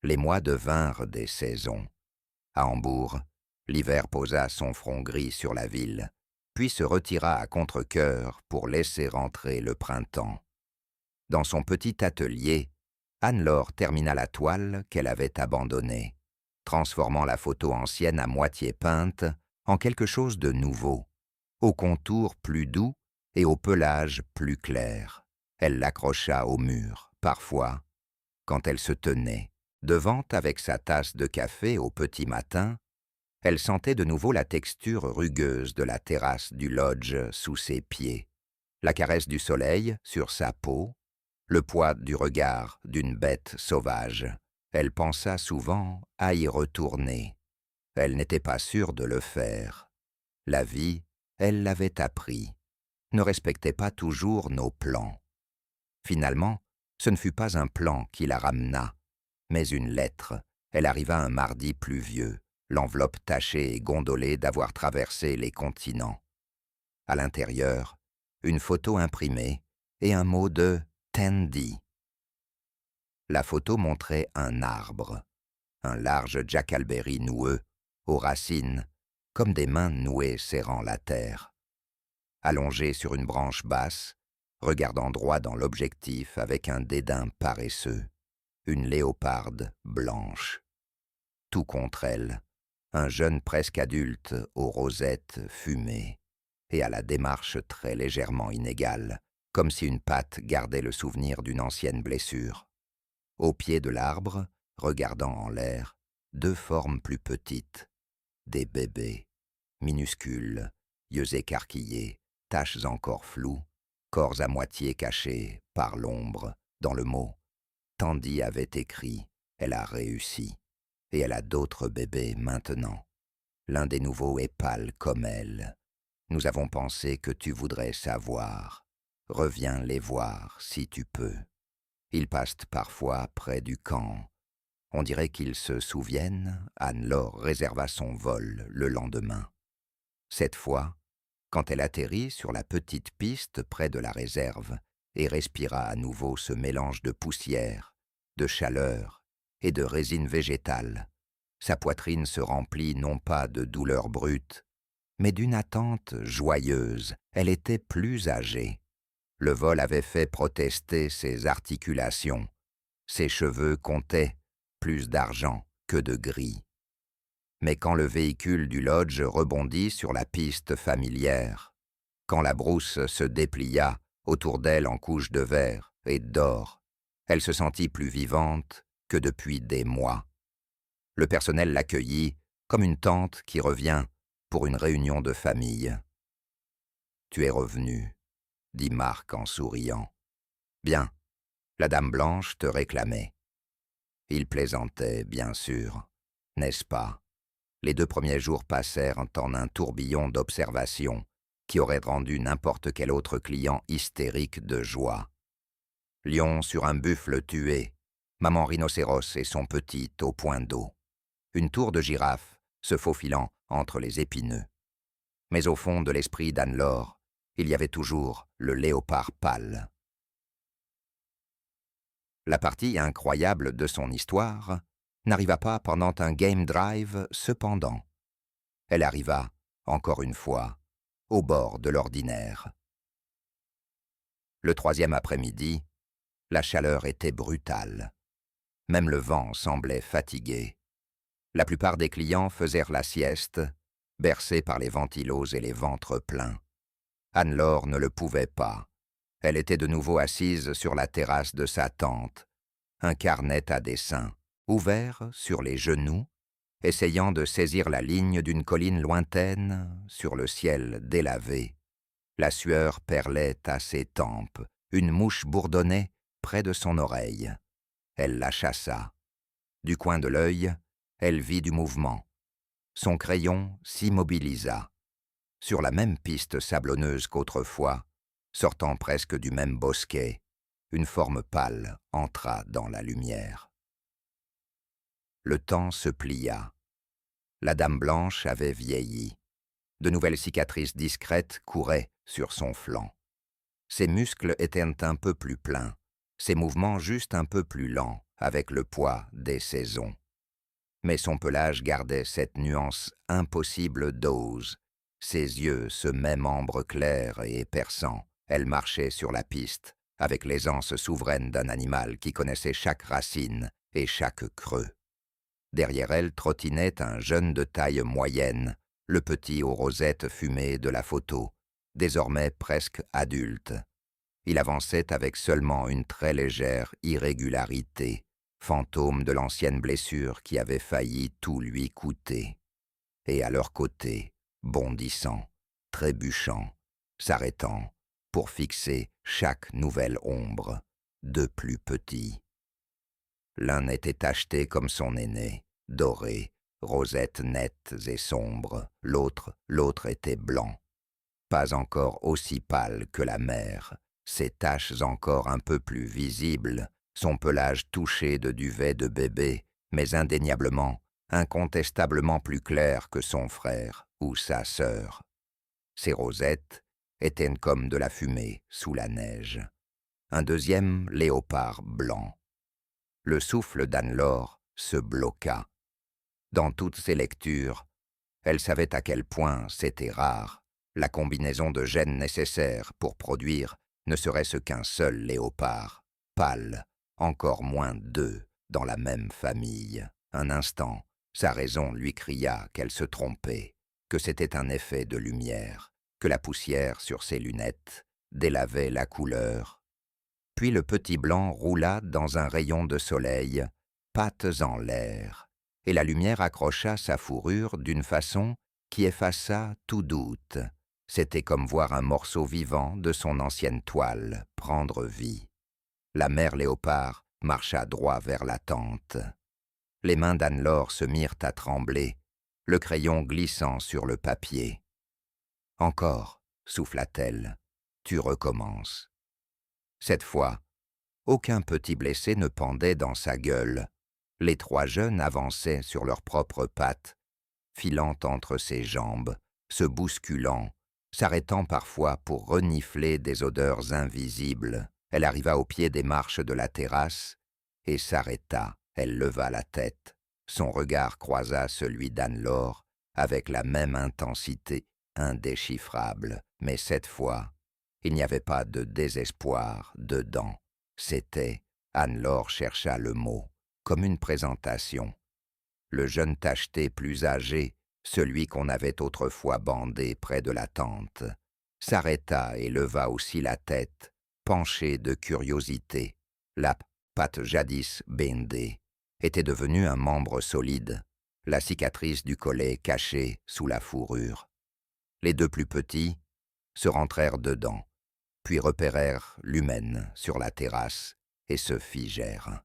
Les mois devinrent des saisons. À Hambourg, l'hiver posa son front gris sur la ville, puis se retira à contre-cœur pour laisser entrer le printemps. Dans son petit atelier, Anne-Laure termina la toile qu'elle avait abandonnée, transformant la photo ancienne à moitié peinte en quelque chose de nouveau, au contour plus doux et au pelage plus clair. Elle l'accrocha au mur, parfois, quand elle se tenait, devant avec sa tasse de café au petit matin, elle sentait de nouveau la texture rugueuse de la terrasse du lodge sous ses pieds, la caresse du soleil sur sa peau, le poids du regard d'une bête sauvage. Elle pensa souvent à y retourner. Elle n'était pas sûre de le faire. La vie, elle l'avait appris, ne respectait pas toujours nos plans. Finalement, ce ne fut pas un plan qui la ramena, mais une lettre. Elle arriva un mardi pluvieux, l'enveloppe tachée et gondolée d'avoir traversé les continents. À l'intérieur, une photo imprimée et un mot de « Tandy ». La photo montrait un arbre, un large jackalberry noueux, aux racines, comme des mains nouées serrant la terre. Allongé sur une branche basse, regardant droit dans l'objectif avec un dédain paresseux, une léoparde blanche. Tout contre elle, un jeune presque adulte aux rosettes fumées et à la démarche très légèrement inégale, comme si une patte gardait le souvenir d'une ancienne blessure. Au pied de l'arbre, regardant en l'air, deux formes plus petites, des bébés, minuscules, yeux écarquillés, taches encore floues, corps à moitié cachés par l'ombre, dans le mot. Tandy avait écrit, elle a réussi, et elle a d'autres bébés maintenant. L'un des nouveaux est pâle comme elle. Nous avons pensé que tu voudrais savoir. Reviens les voir si tu peux. Ils passent parfois près du camp. On dirait qu'ils se souviennent, Anne-Laure réserva son vol le lendemain. Cette fois, quand elle atterrit sur la petite piste près de la réserve et respira à nouveau ce mélange de poussière, de chaleur et de résine végétale, sa poitrine se remplit non pas de douleur brute, mais d'une attente joyeuse. Elle était plus âgée. Le vol avait fait protester ses articulations. Ses cheveux comptaient plus d'argent que de gris. Mais quand le véhicule du lodge rebondit sur la piste familière, quand la brousse se déplia autour d'elle en couches de verre et d'or, elle se sentit plus vivante que depuis des mois. Le personnel l'accueillit comme une tante qui revient pour une réunion de famille. « Tu es revenu », dit Marc en souriant. « Bien, la dame blanche te réclamait. » Il plaisantait, bien sûr, n'est-ce pas? Les 2 premiers jours passèrent en un tourbillon d'observations qui aurait rendu n'importe quel autre client hystérique de joie. Lion sur un buffle tué, maman rhinocéros et son petit au point d'eau. Une tour de girafe se faufilant entre les épineux. Mais au fond de l'esprit d'Anne-Laure, il y avait toujours le léopard pâle. La partie incroyable de son histoire n'arriva pas pendant un game drive cependant. Elle arriva, encore une fois, au bord de l'ordinaire. Le troisième après-midi, la chaleur était brutale. Même le vent semblait fatigué. La plupart des clients faisèrent la sieste, bercés par les ventilos et les ventres pleins. Anne-Laure ne le pouvait pas. Elle était de nouveau assise sur la terrasse de sa tente, un carnet à dessin, ouvert sur les genoux, essayant de saisir la ligne d'une colline lointaine sur le ciel délavé. La sueur perlait à ses tempes, une mouche bourdonnait près de son oreille. Elle la chassa. Du coin de l'œil, elle vit du mouvement. Son crayon s'immobilisa. Sur la même piste sablonneuse qu'autrefois, sortant presque du même bosquet, une forme pâle entra dans la lumière. Le temps se plia. La dame blanche avait vieilli. De nouvelles cicatrices discrètes couraient sur son flanc. Ses muscles étaient un peu plus pleins, ses mouvements juste un peu plus lents, avec le poids des saisons. Mais son pelage gardait cette nuance impossible d'ose. Ses yeux, ce même ambre clair et perçant, elle marchait sur la piste, avec l'aisance souveraine d'un animal qui connaissait chaque racine et chaque creux. Derrière elle trottinait un jeune de taille moyenne, le petit aux rosettes fumées de la photo, désormais presque adulte. Il avançait avec seulement une très légère irrégularité, fantôme de l'ancienne blessure qui avait failli tout lui coûter. Et à leur côté, bondissant, trébuchant, s'arrêtant, pour fixer chaque nouvelle ombre, de plus petit. L'un était tacheté comme son aîné, doré, rosettes nettes et sombres, l'autre était blanc. Pas encore aussi pâle que la mère, ses taches encore un peu plus visibles, son pelage touché de duvet de bébé, mais indéniablement, incontestablement plus clair que son frère ou sa sœur. Ses rosettes étaient comme de la fumée sous la neige. Un deuxième léopard blanc. Le souffle d'Anne-Laure se bloqua. Dans toutes ses lectures, elle savait à quel point c'était rare, la combinaison de gènes nécessaires pour produire ne serait-ce qu'un seul léopard, pâle, encore moins deux, dans la même famille. Un instant, sa raison lui cria qu'elle se trompait, que c'était un effet de lumière, que la poussière sur ses lunettes délavait la couleur. Puis le petit blanc roula dans un rayon de soleil, pattes en l'air, et la lumière accrocha sa fourrure d'une façon qui effaça tout doute. C'était comme voir un morceau vivant de son ancienne toile prendre vie. La mère léopard marcha droit vers la tente. Les mains d'Anne-Laure se mirent à trembler, le crayon glissant sur le papier. « Encore, souffla-t-elle, tu recommences. » Cette fois, aucun petit blessé ne pendait dans sa gueule. Les trois jeunes avançaient sur leurs propres pattes, filant entre ses jambes, se bousculant, s'arrêtant parfois pour renifler des odeurs invisibles. Elle arriva au pied des marches de la terrasse et s'arrêta. Elle leva la tête. Son regard croisa celui d'Anne-Laure avec la même intensité indéchiffrable. Mais cette fois, il n'y avait pas de désespoir dedans. C'était, Anne-Laure chercha le mot, comme une présentation. Le jeune tacheté plus âgé, celui qu'on avait autrefois bandé près de la tente, s'arrêta et leva aussi la tête, penché de curiosité. La patte jadis bendée était devenue un membre solide, la cicatrice du collet cachée sous la fourrure. Les deux plus petits se rentrèrent dedans, puis repérèrent l'humaine sur la terrasse et se figèrent.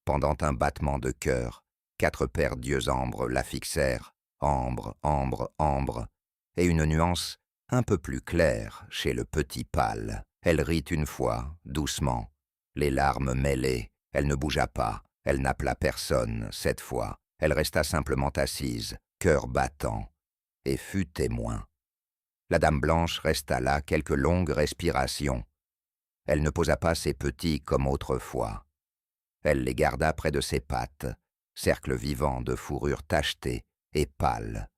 Pendant un battement de cœur, 4 paires d'yeux ambres la fixèrent, ambre, ambre, ambre, et une nuance un peu plus claire chez le petit pâle. Elle rit une fois, doucement, les larmes mêlées, elle ne bougea pas, elle n'appela personne cette fois, elle resta simplement assise, cœur battant, et fut témoin. La dame blanche resta là quelques longues respirations. Elle ne posa pas ses petits comme autrefois. Elle les garda près de ses pattes, cercle vivant de fourrure tachetée et pâle.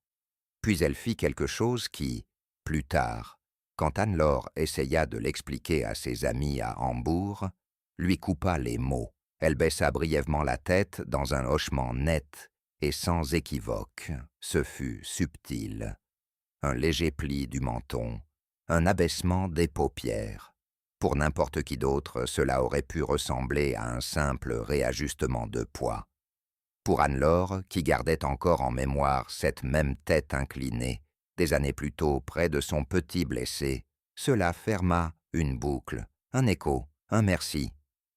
Puis elle fit quelque chose qui, plus tard, quand Anne-Laure essaya de l'expliquer à ses amis à Hambourg, lui coupa les mots. Elle baissa brièvement la tête dans un hochement net et sans équivoque. Ce fut subtil. Un léger pli du menton, un abaissement des paupières. Pour n'importe qui d'autre, cela aurait pu ressembler à un simple réajustement de poids. Pour Anne-Laure, qui gardait encore en mémoire cette même tête inclinée, des années plus tôt près de son petit blessé, cela ferma une boucle, un écho, un merci,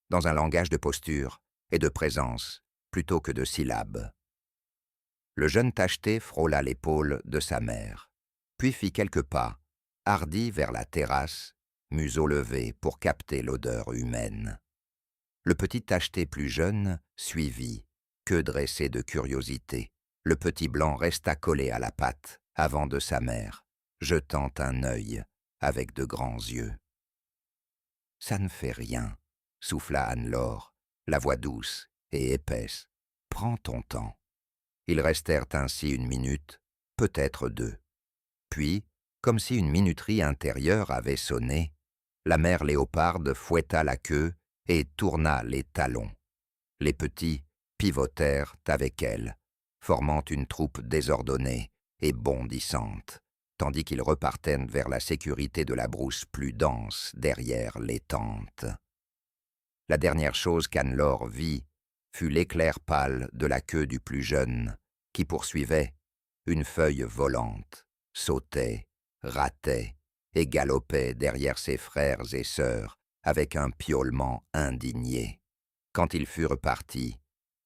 dans un langage de posture et de présence, plutôt que de syllabes. Le jeune tacheté frôla l'épaule de sa mère, puis fit quelques pas, hardi vers la terrasse, museau levé pour capter l'odeur humaine. Le petit tacheté plus jeune suivit, queue dressée de curiosité. Le petit blanc resta collé à la patte, avant de sa mère, jetant un œil avec de grands yeux. « Ça ne fait rien, » souffla Anne-Laure, la voix douce et épaisse. « Prends ton temps. » Ils restèrent ainsi une minute, peut-être deux. Puis, comme si une minuterie intérieure avait sonné, la mère léoparde fouetta la queue et tourna les talons. Les petits pivotèrent avec elle, formant une troupe désordonnée et bondissante, tandis qu'ils repartaient vers la sécurité de la brousse plus dense derrière les tentes. La dernière chose qu'Anne-Laure vit fut l'éclair pâle de la queue du plus jeune, qui poursuivait, une feuille volante, sautait, ratait et galopait derrière ses frères et sœurs avec un piaulement indigné. Quand ils furent partis,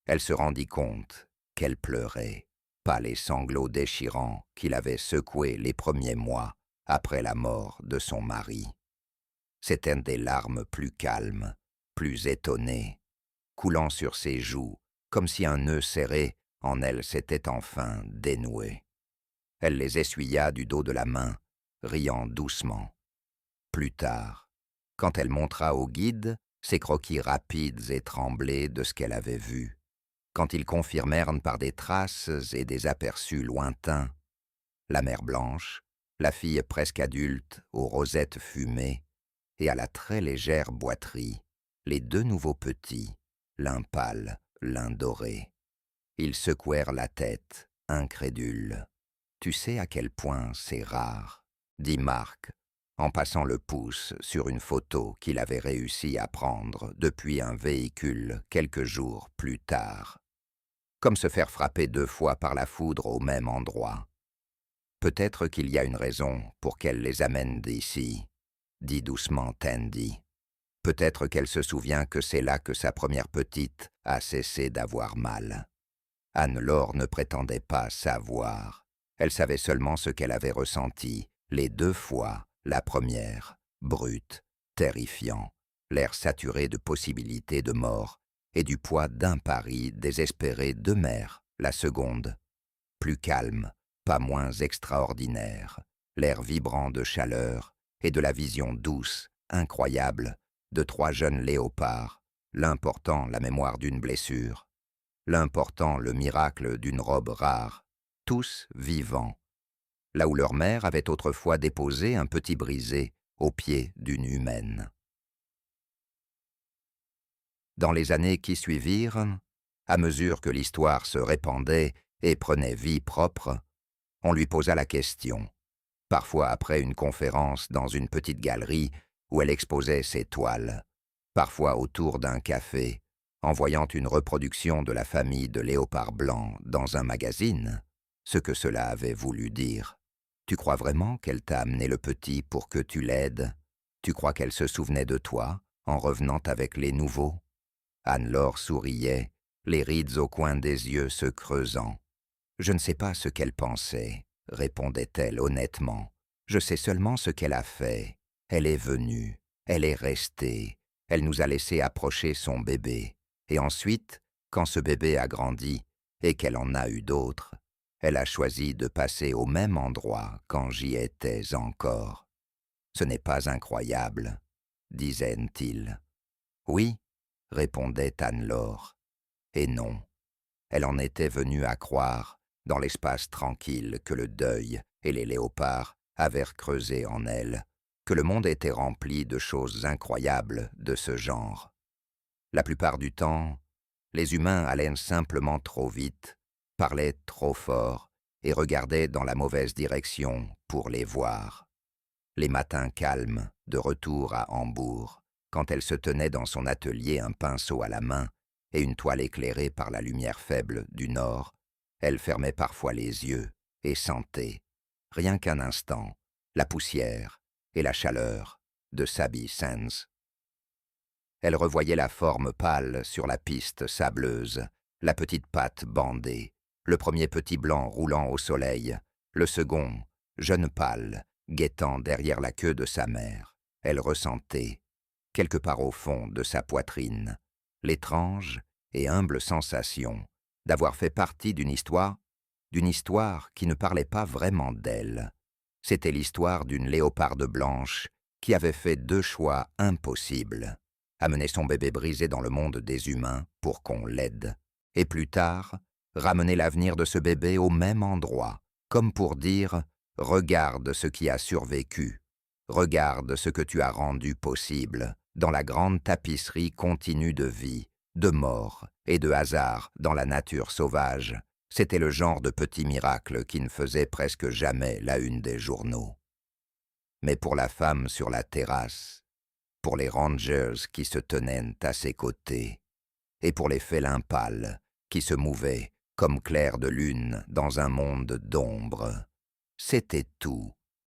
elle se rendit compte qu'elle pleurait, pas les sanglots déchirants qu'il avait secoués les premiers mois après la mort de son mari. C'étaient des larmes plus calmes, plus étonnées, coulant sur ses joues, comme si un nœud serré en elle s'était enfin dénoué. Elle les essuya du dos de la main, riant doucement. Plus tard, quand elle montra au guide ses croquis rapides et tremblés de ce qu'elle avait vu, quand ils confirmèrent par des traces et des aperçus lointains la mer Blanche, la fille presque adulte aux rosettes fumées et à la très légère boiterie, les deux nouveaux petits, l'un pâle, l'un doré. Ils secouèrent la tête, incrédules. « Tu sais à quel point c'est rare, » dit Marc, en passant le pouce sur une photo qu'il avait réussi à prendre depuis un véhicule quelques jours plus tard. Comme se faire frapper 2 fois par la foudre au même endroit. Peut-être qu'il y a une raison pour qu'elle les amène d'ici, dit doucement Tandy. Peut-être qu'elle se souvient que c'est là que sa première petite a cessé d'avoir mal. Anne-Laure ne prétendait pas savoir. Elle savait seulement ce qu'elle avait ressenti, les 2 fois, la première, brute, terrifiant, l'air saturé de possibilités de mort et du poids d'un pari désespéré de mère, la seconde, plus calme, pas moins extraordinaire, l'air vibrant de chaleur et de la vision douce, incroyable, de 3 jeunes léopards, l'un portant la mémoire d'une blessure, l'un portant le miracle d'une robe rare, tous vivants, là où leur mère avait autrefois déposé un petit brisé au pied d'une humaine. Dans les années qui suivirent, à mesure que l'histoire se répandait et prenait vie propre, on lui posa la question, parfois après une conférence dans une petite galerie où elle exposait ses toiles, parfois autour d'un café, en voyant une reproduction de la famille de léopards blancs dans un magazine, ce que cela avait voulu dire. « Tu crois vraiment qu'elle t'a amené le petit pour que tu l'aides? Tu crois qu'elle se souvenait de toi en revenant avec les nouveaux ?» Anne-Laure souriait, les rides au coin des yeux se creusant. « Je ne sais pas ce qu'elle pensait, » répondait-elle honnêtement. « Je sais seulement ce qu'elle a fait. Elle est venue, elle est restée, elle nous a laissé approcher son bébé. Et ensuite, quand ce bébé a grandi et qu'elle en a eu d'autres, elle a choisi de passer au même endroit quand j'y étais encore. Ce n'est pas incroyable, disait-il. Oui, répondait Anne-Laure. Et non, Elle en était venue à croire, dans l'espace tranquille que le deuil et les léopards avaient creusé en elle, que le monde était rempli de choses incroyables de ce genre. La plupart du temps, les humains allaient simplement trop vite, parlaient trop fort et regardaient dans la mauvaise direction pour les voir. Les matins calmes, de retour à Hambourg, quand elle se tenait dans son atelier un pinceau à la main et une toile éclairée par la lumière faible du nord, elle fermait parfois les yeux et sentait, rien qu'un instant, la poussière et la chaleur de Sabi Sands. Elle revoyait la forme pâle sur la piste sableuse, la petite patte bandée, le premier petit blanc roulant au soleil, le second, jeune pâle, guettant derrière la queue de sa mère. Elle ressentait, quelque part au fond de sa poitrine, l'étrange et humble sensation d'avoir fait partie d'une histoire qui ne parlait pas vraiment d'elle. C'était l'histoire d'une léoparde blanche qui avait fait 2 choix impossibles. Amener son bébé brisé dans le monde des humains pour qu'on l'aide, et plus tard, ramener l'avenir de ce bébé au même endroit, comme pour dire « Regarde ce qui a survécu, regarde ce que tu as rendu possible dans la grande tapisserie continue de vie, de mort et de hasard dans la nature sauvage. » C'était le genre de petit miracle qui ne faisait presque jamais la une des journaux. Mais pour la femme sur la terrasse, pour les rangers qui se tenaient à ses côtés, et pour les félins pâles qui se mouvaient comme clairs de lune dans un monde d'ombre, c'était tout.